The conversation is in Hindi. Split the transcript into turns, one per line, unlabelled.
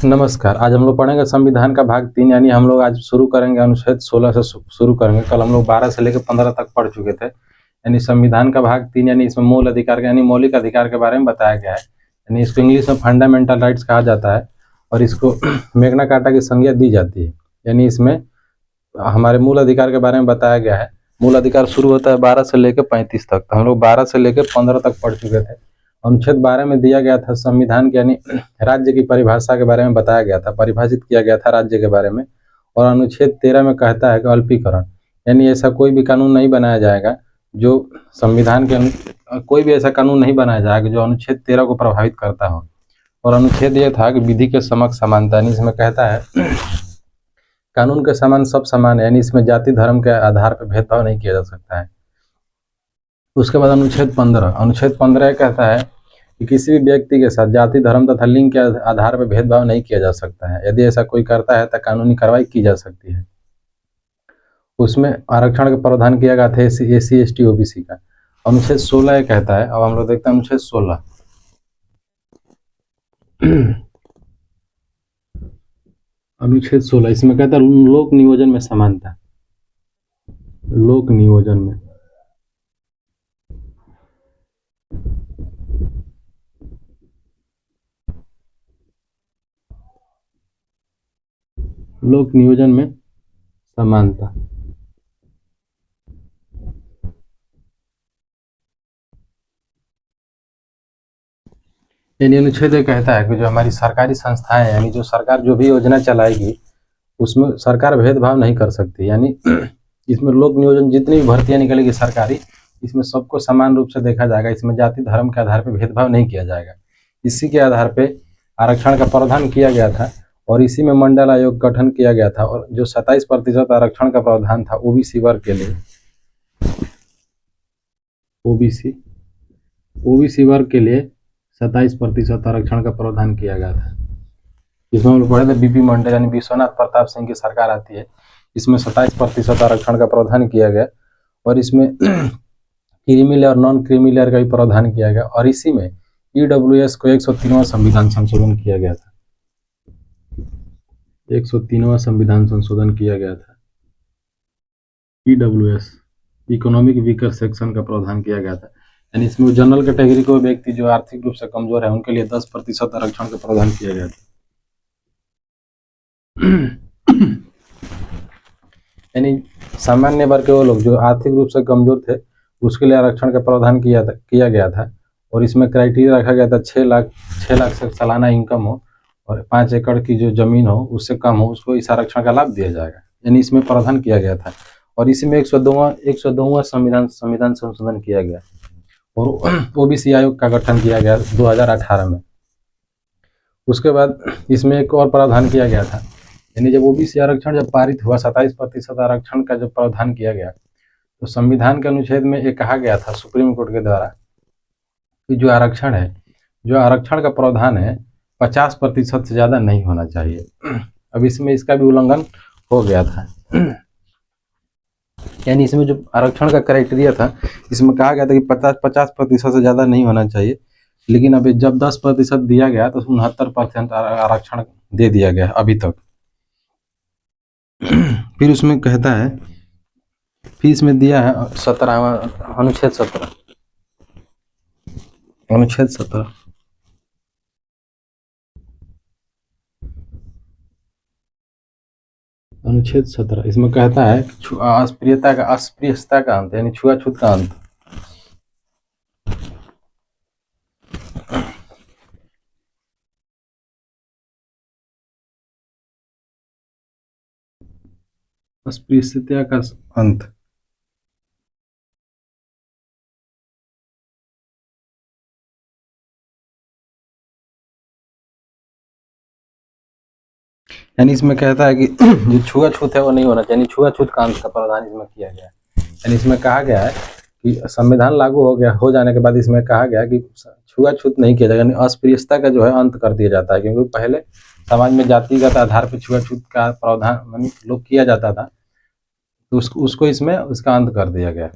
नमस्कार। आज हम लोग पढ़ेंगे संविधान का भाग 3 यानी हम लोग आज शुरू करेंगे अनुच्छेद 16 से शुरू करेंगे। कल हम लोग 12 से लेकर 15 तक पढ़ चुके थे। यानी संविधान का भाग 3 यानी इसमें मूल अधिकार यानी मौलिक अधिकार के बारे में बताया गया है। यानी इसको इंग्लिश में फंडामेंटल राइट्स कहा जाता है और इसको मैग्ना कार्टा की संज्ञा दी जाती है। यानी इसमें हमारे मूल अधिकार के बारे में बताया गया है। मूल अधिकार शुरू होता है 12 से लेकर 35 तक। तो हम लोग 12 से लेकर 15 तक पढ़ चुके थे। अनुच्छेद 12 में दिया गया था संविधान के यानी राज्य की परिभाषा के बारे में बताया गया था, परिभाषित किया गया था राज्य के बारे में। और अनुच्छेद 13 में कहता है कि अल्पीकरण यानी ऐसा कोई भी कानून नहीं बनाया जाएगा जो संविधान के कोई भी ऐसा कानून नहीं बनाया जाएगा जो अनुच्छेद 13 को प्रभावित करता हो। और अनुच्छेद ये था कि विधि के समक्ष समानता यानी इसमें कहता है कानून के समान सब समान है, यानी इसमें जाति धर्म के आधार पर भेदभाव नहीं किया जा सकता है। उसके बाद अनुच्छेद 15 कहता है कि किसी भी व्यक्ति के साथ जाति धर्म तथा लिंग के आधार पर भेदभाव नहीं किया जा सकता है। यदि ऐसा कोई करता है तो कानूनी कार्रवाई की जा सकती है। उसमें आरक्षण का प्रावधान किया गया था SC ST OBC का। अनुच्छेद 16 कहता है, अब हम लोग देखते हैं अनुच्छेद 16। अनुच्छेद 16 इसमें कहता है लोक नियोजन में समानता। लोक नियोजन में समानता। यानी अनुच्छेद कहता है कि जो हमारी सरकारी संस्थाएं हैं यानी जो सरकार जो भी योजना चलाएगी उसमें सरकार भेदभाव नहीं कर सकती। यानी इसमें लोक नियोजन जितनी भी भर्तियां निकलेगी सरकारी, इसमें सबको समान रूप से देखा जाएगा। इसमें जाति धर्म के आधार पर भेदभाव नहीं किया जाएगा। इसी के आधार पे आरक्षण का प्रावधान किया गया था और इसी में मंडल आयोग गठन किया गया था। और जो 27% आरक्षण का प्रावधान था OBC वर्ग के लिए, ओबीसी वर्ग के लिए 27% आरक्षण का प्रावधान किया गया था। इसमें हम लोग पढ़े थे BP मंडल यानी विश्वनाथ प्रताप सिंह की सरकार आती है। इसमें 27% आरक्षण का प्रावधान किया गया और इसमें क्रीमी लेयर और नॉन क्रीमी लेयर का भी प्रावधान किया गया। और इसी में EWS को 103वां संविधान संशोधन किया गया था। 103वां संविधान संशोधन किया गया था। EWS इकोनॉमिक वीकर सेक्शन का प्रावधान किया गया था। यानी इसमें जनरल कैटेगरी को व्यक्ति जो आर्थिक रूप से कमजोर है उनके लिए 10% आरक्षण का प्रावधान किया गया था। यानी सामान्य वर्ग के वो लोग जो आर्थिक रूप से कमजोर थे उसके लिए आरक्षण का प्रावधान किया गया था। और इसमें क्राइटेरिया रखा गया था 6 लाख से सालाना इनकम हो और 5 एकड़ की जो जमीन हो उससे कम हो, उसको इस आरक्षण का लाभ दिया जाएगा। यानी इसमें प्रावधान किया गया था। और इसी में 102वां संविधान संशोधन किया गया और OBC आयोग का गठन किया गया 2018 में। उसके बाद इसमें एक और प्रावधान किया गया था। यानी जब OBC आरक्षण जब पारित हुआ 27% आरक्षण का जब प्रावधान किया गया तो संविधान के अनुच्छेद में एक कहा गया था सुप्रीम कोर्ट के द्वारा कि जो आरक्षण का प्रावधान है 50% से ज़्यादा नहीं होना चाहिए। अब इसमें इसका भी उल्लंघन हो गया था। यानी इसमें जो आरक्षण का क्राइटेरिया था इसमें कहा गया था कि 50% से ज़्यादा नहीं होना चाहिए, लेकिन अभी जब 10% दिया गया तो 69% आरक्षण दे दिया गया अभी तक। फिर उसमें कहता है, फिर इसमें दिया है 17वां अनुच्छेद 17। अनुच्छेद 17 इसमें कहता है अस्पृश्यता का अंत यानी छुआछूत का अंत। अस्पृश्यता का अंत यानी इसमें कहता है कि जो छुआछूत है वो नहीं होना चाहिए। छुआछूत का अंत का प्रावधान इसमें किया गया है। यानी इसमें कहा गया है कि संविधान लागू हो जाने के बाद इसमें कहा गया कि छुआछूत नहीं किया जाएगा। यानी अस्पृश्यता का जो है अंत कर दिया जाता है, क्योंकि पहले समाज में जातिगत आधार पर छुआछूत का प्रावधान लोग किया जाता था, तो उसको इसमें उसका अंत कर दिया गया।